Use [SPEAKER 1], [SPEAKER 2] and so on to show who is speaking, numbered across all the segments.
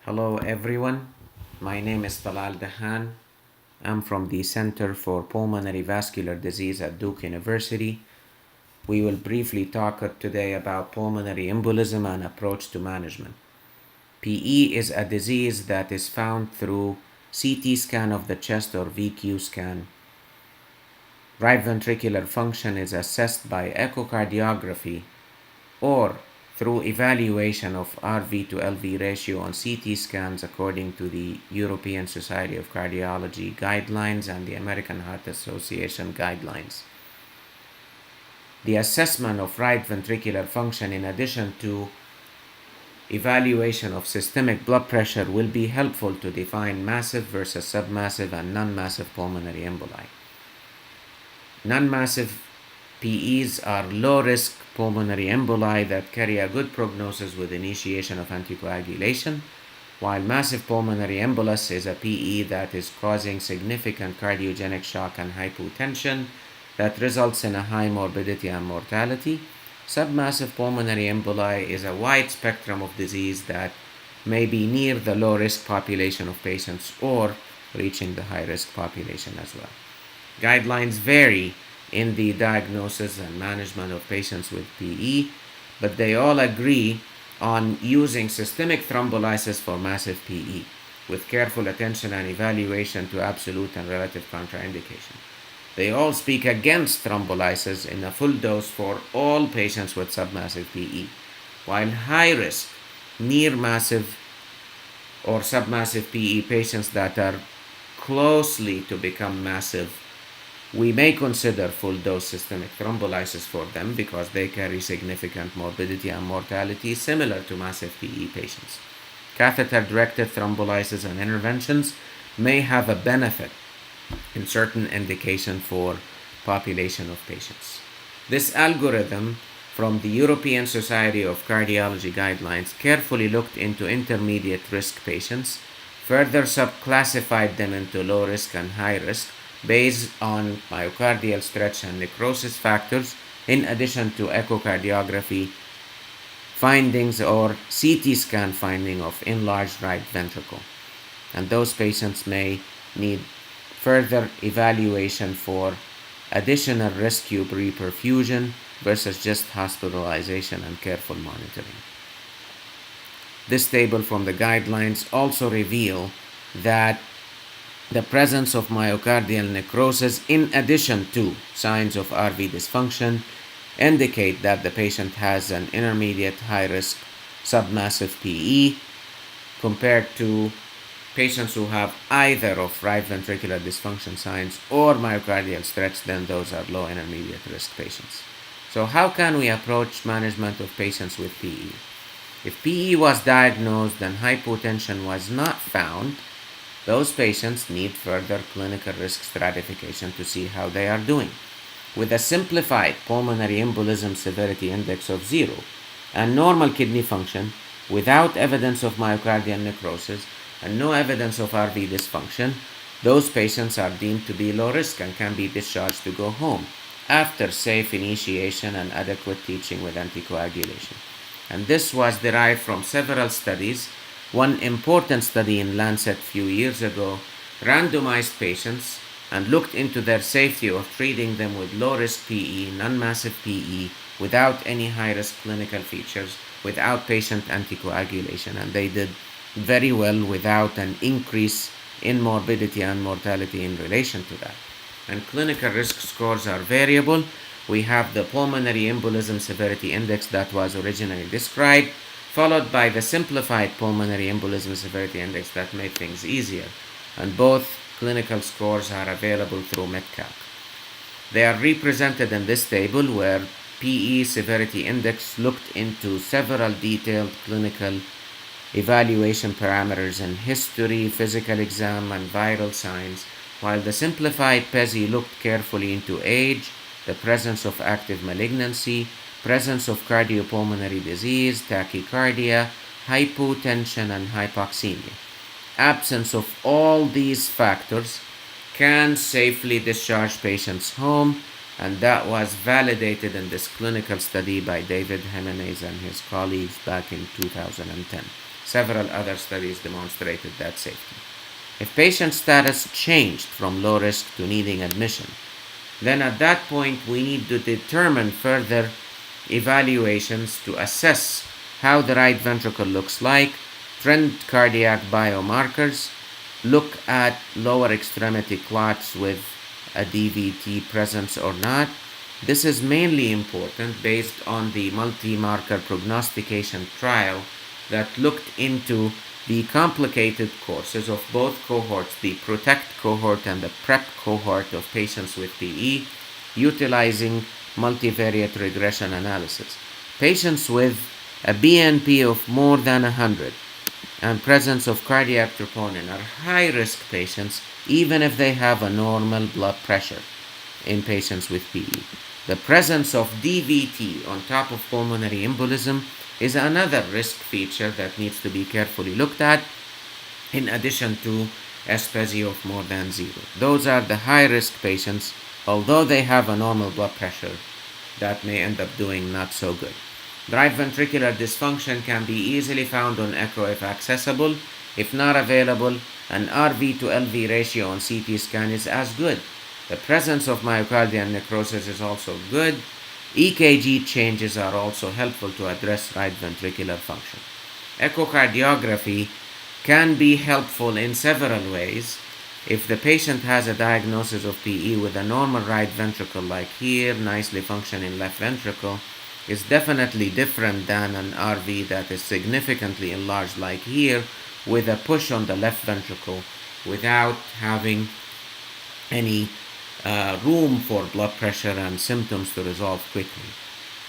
[SPEAKER 1] Hello everyone, my name is Talal Dahhan. I'm from the Center for Pulmonary Vascular Disease at Duke University. We will briefly talk today about pulmonary embolism and approach to management. PE is a disease that is found through CT scan of the chest or VQ scan. Right ventricular function is assessed by echocardiography or through evaluation of RV to LV ratio on CT scans according to the European Society of Cardiology guidelines and the American Heart Association guidelines. The assessment of right ventricular function, in addition to evaluation of systemic blood pressure, will be helpful to define massive versus submassive and non-massive pulmonary emboli. Non-massive PEs are low-risk pulmonary emboli that carry a good prognosis with initiation of anticoagulation, while massive pulmonary embolus is a PE that is causing significant cardiogenic shock and hypotension that results in a high morbidity and mortality. Submassive pulmonary emboli is a wide spectrum of disease that may be near the low-risk population of patients or reaching the high-risk population as well. Guidelines vary in the diagnosis and management of patients with PE, but they all agree on using systemic thrombolysis for massive PE, with careful attention and evaluation to absolute and relative contraindication. They all speak against thrombolysis in a full dose for all patients with submassive PE, while high-risk, near-massive or submassive PE patients that are closely to become massive, we may consider full-dose systemic thrombolysis for them because they carry significant morbidity and mortality similar to massive PE patients. Catheter-directed thrombolysis and interventions may have a benefit in certain indication for population of patients. This algorithm from the European Society of Cardiology guidelines carefully looked into intermediate risk patients, further subclassified them into low risk and high risk based on myocardial stretch and necrosis factors, in addition to echocardiography findings or CT scan finding of enlarged right ventricle. And those patients may need further evaluation for additional rescue reperfusion versus just hospitalization and careful monitoring. This table from the guidelines also reveal that the presence of myocardial necrosis, in addition to signs of RV dysfunction, indicate that the patient has an intermediate high-risk submassive PE compared to patients who have either of right ventricular dysfunction signs or myocardial stretch. Then those are low intermediate risk patients. So how can we approach management of patients with PE? If PE was diagnosed and hypotension was not found, those patients need further clinical risk stratification to see how they are doing. With a simplified pulmonary embolism severity index of 0 and normal kidney function without evidence of myocardial necrosis and no evidence of RV dysfunction, those patients are deemed to be low risk and can be discharged to go home after safe initiation and adequate teaching with anticoagulation. And this was derived from several studies. One important study in Lancet a few years ago randomized patients and looked into their safety of treating them with low-risk PE, non-massive PE, without any high-risk clinical features, with outpatient anticoagulation. And they did very well without an increase in morbidity and mortality in relation to that. And clinical risk scores are variable. We have the pulmonary embolism severity index that was originally described, followed by the simplified pulmonary embolism severity index that made things easier. And both clinical scores are available through Metcalc. They are represented in this table where PE severity index looked into several detailed clinical evaluation parameters in history, physical exam, and vital signs, while the simplified PESI looked carefully into age, the presence of active malignancy, presence of cardiopulmonary disease, tachycardia, hypotension, and hypoxemia. Absence of all these factors can safely discharge patients home, and that was validated in this clinical study by David Jimenez and his colleagues back in 2010. Several other studies demonstrated that safety. If patient status changed from low risk to needing admission, then at that point we need to determine further evaluations to assess how the right ventricle looks like, trend cardiac biomarkers, look at lower extremity clots with a DVT presence or not. This is mainly important based on the multi-marker prognostication trial that looked into the complicated courses of both cohorts, the PROTECT cohort and the PREP cohort of patients with PE, utilizing multivariate regression analysis. Patients with a BNP of more than 100 and presence of cardiac troponin are high-risk patients even if they have a normal blood pressure in patients with PE. The presence of DVT on top of pulmonary embolism is another risk feature that needs to be carefully looked at, in addition to SPESI of more than 0. Those are the high-risk patients, although they have a normal blood pressure, that may end up doing not so good. Right ventricular dysfunction can be easily found on echo if accessible. If not available, an RV to LV ratio on CT scan is as good. The presence of myocardial necrosis is also good. EKG changes are also helpful to address right ventricular function. Echocardiography can be helpful in several ways. If the patient has a diagnosis of PE with a normal right ventricle like here, nicely functioning left ventricle, is definitely different than an RV that is significantly enlarged like here with a push on the left ventricle without having any room for blood pressure and symptoms to resolve quickly.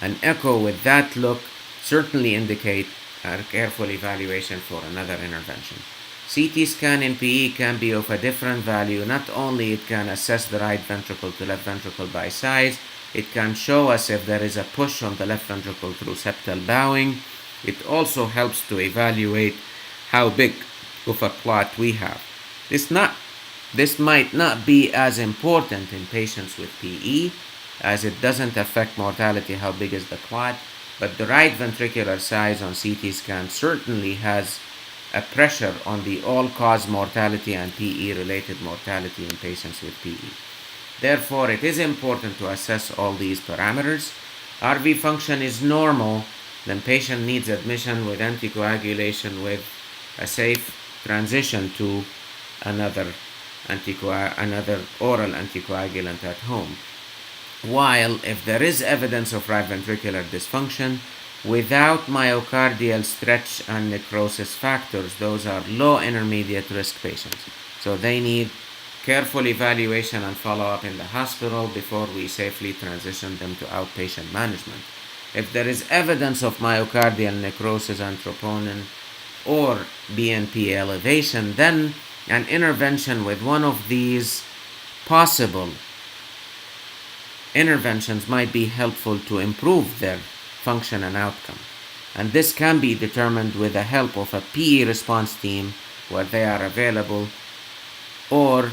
[SPEAKER 1] An echo with that look certainly indicate a careful evaluation for another intervention. CT scan in PE can be of a different value. Not only it can assess the right ventricle to left ventricle by size, it can show us if there is a push on the left ventricle through septal bowing. It also helps to evaluate how big of a clot we have. This might not be as important in patients with PE, as it doesn't affect mortality how big is the clot, but the right ventricular size on CT scan certainly has a pressure on the all-cause mortality and PE-related mortality in patients with PE. Therefore, it is important to assess all these parameters. RV function is normal, then patient needs admission with anticoagulation with a safe transition to another oral anticoagulant at home. While if there is evidence of right ventricular dysfunction without myocardial stretch and necrosis factors, those are low intermediate risk patients. So they need careful evaluation and follow-up in the hospital before we safely transition them to outpatient management. If there is evidence of myocardial necrosis and troponin or BNP elevation, then an intervention with one of these possible interventions might be helpful to improve their function and outcome. And this can be determined with the help of a PE response team where they are available or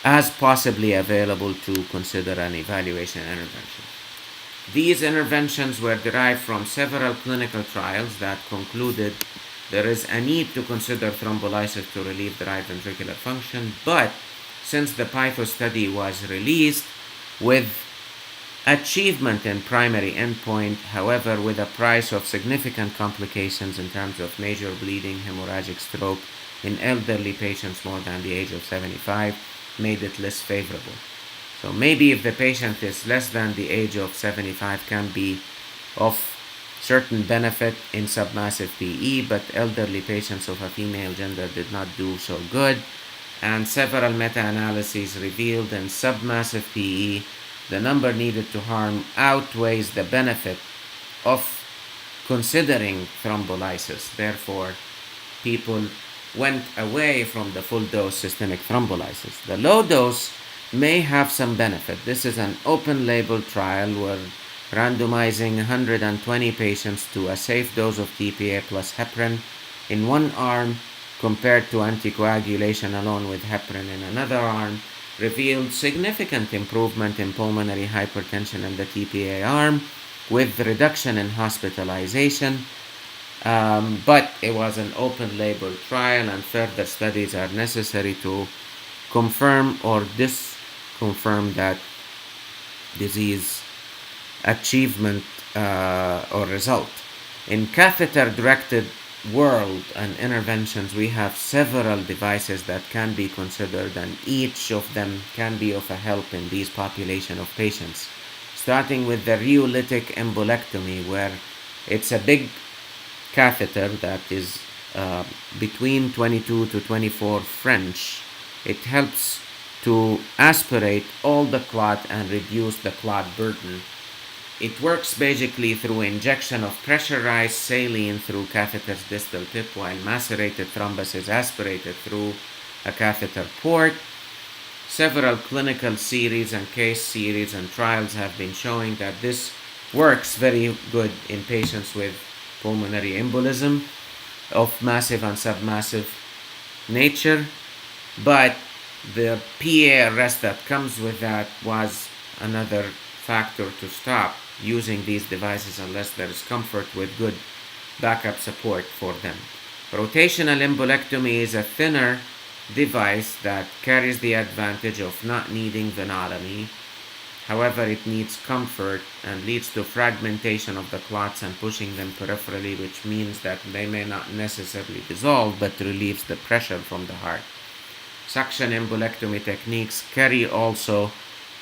[SPEAKER 1] as possibly available to consider an evaluation intervention. These interventions were derived from several clinical trials that concluded there is a need to consider thrombolysis to relieve the right ventricular function, but since the PYTHO study was released with achievement in primary endpoint, however, with a price of significant complications in terms of major bleeding, hemorrhagic stroke in elderly patients more than the age of 75, made it less favorable. So maybe if the patient is less than the age of 75 can be of certain benefit in submassive PE, but elderly patients of a female gender did not do so good. And several meta-analyses revealed in submassive PE, the number needed to harm outweighs the benefit of considering thrombolysis. Therefore, people went away from the full dose systemic thrombolysis. The low dose may have some benefit. This is an open label trial where randomizing 120 patients to a safe dose of TPA plus heparin in one arm compared to anticoagulation alone with heparin in another arm revealed significant improvement in pulmonary hypertension in the TPA arm with reduction in hospitalization But it was an open label trial, and further studies are necessary to confirm or disconfirm that disease achievement or result. In catheter-directed world and interventions, we have several devices that can be considered, and each of them can be of a help in these population of patients. Starting with the rheolytic embolectomy, where it's a big catheter that is between 22 to 24 French. It helps to aspirate all the clot and reduce the clot burden. It works basically through injection of pressurized saline through catheter's distal tip, while macerated thrombus is aspirated through a catheter port. Several clinical series and case series and trials have been showing that this works very good in patients with pulmonary embolism of massive and submassive nature, but the PA arrest that comes with that was another factor to stop using these devices unless there is comfort with good backup support for them. Rotational embolectomy is a thinner device that carries the advantage of not needing venotomy. However, it needs comfort and leads to fragmentation of the clots and pushing them peripherally, which means that they may not necessarily dissolve but relieves the pressure from the heart. Suction embolectomy techniques carry also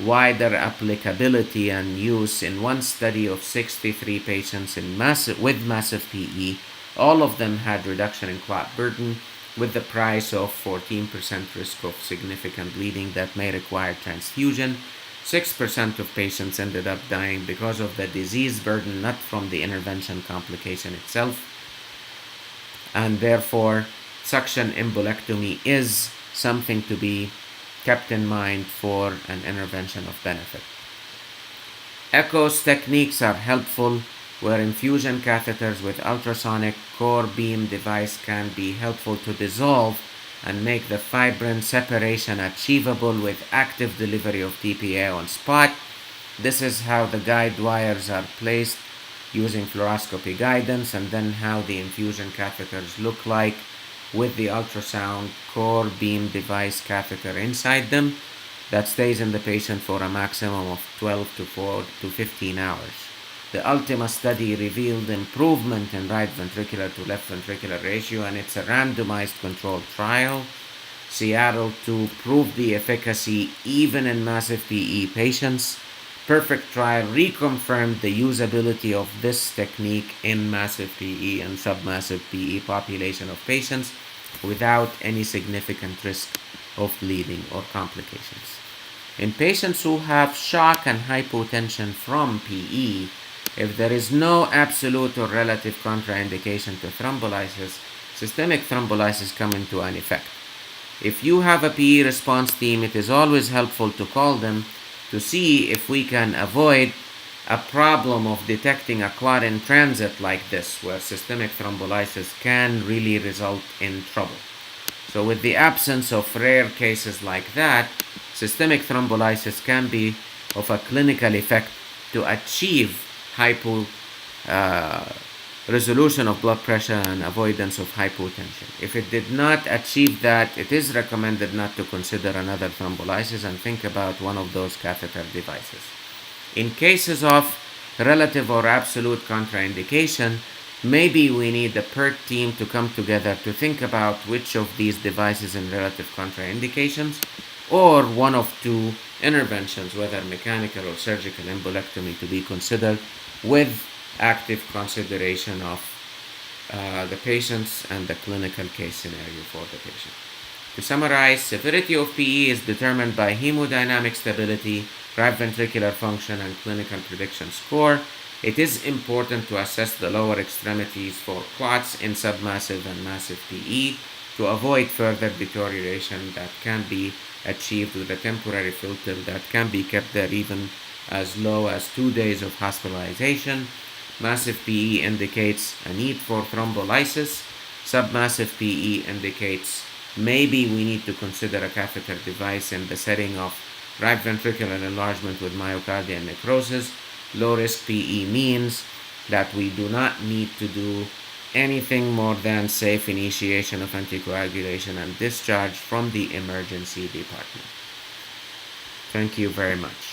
[SPEAKER 1] wider applicability and use. In one study of 63 patients with massive PE, all of them had reduction in clot burden with the price of 14% risk of significant bleeding that may require transfusion. 6% of patients ended up dying because of the disease burden, not from the intervention complication itself. And therefore, suction embolectomy is something to be kept in mind for an intervention of benefit. Echoes techniques are helpful, where infusion catheters with ultrasonic core beam device can be helpful to dissolve and make the fibrin separation achievable with active delivery of TPA on spot. This is how the guide wires are placed using fluoroscopy guidance, and then how the infusion catheters look like with the ultrasound core beam device catheter inside them that stays in the patient for a maximum of 12 to 15 hours. The Ultima study revealed improvement in right ventricular to left ventricular ratio, and it's a randomized controlled trial. Seattle 2 proved the efficacy even in massive PE patients. Perfect trial reconfirmed the usability of this technique in massive PE and submassive PE population of patients without any significant risk of bleeding or complications. In patients who have shock and hypotension from PE, if there is no absolute or relative contraindication to thrombolysis, systemic thrombolysis come into an effect. If you have a PE response team, it is always helpful to call them to see if we can avoid a problem of detecting a clot in transit like this, where systemic thrombolysis can really result in trouble. So with the absence of rare cases like that, systemic thrombolysis can be of a clinical effect to achieve resolution of blood pressure and avoidance of hypotension. If it did not achieve that, it is recommended not to consider another thrombolysis and think about one of those catheter devices. In cases of relative or absolute contraindication, maybe we need the PERT team to come together to think about which of these devices in relative contraindications, or one of two interventions, whether mechanical or surgical embolectomy, to be considered with active consideration of the patients and the clinical case scenario for the patient. To summarize, severity of PE is determined by hemodynamic stability, right ventricular function, and clinical prediction score. It is important to assess the lower extremities for clots in submassive and massive PE to avoid further deterioration that can be achieved with a temporary filter that can be kept there even as low as 2 days of hospitalization. Massive PE indicates a need for thrombolysis. Submassive PE indicates maybe we need to consider a catheter device in the setting of right ventricular enlargement with myocardial necrosis. Low risk PE means that we do not need to do anything more than safe initiation of anticoagulation and discharge from the emergency department. Thank you very much.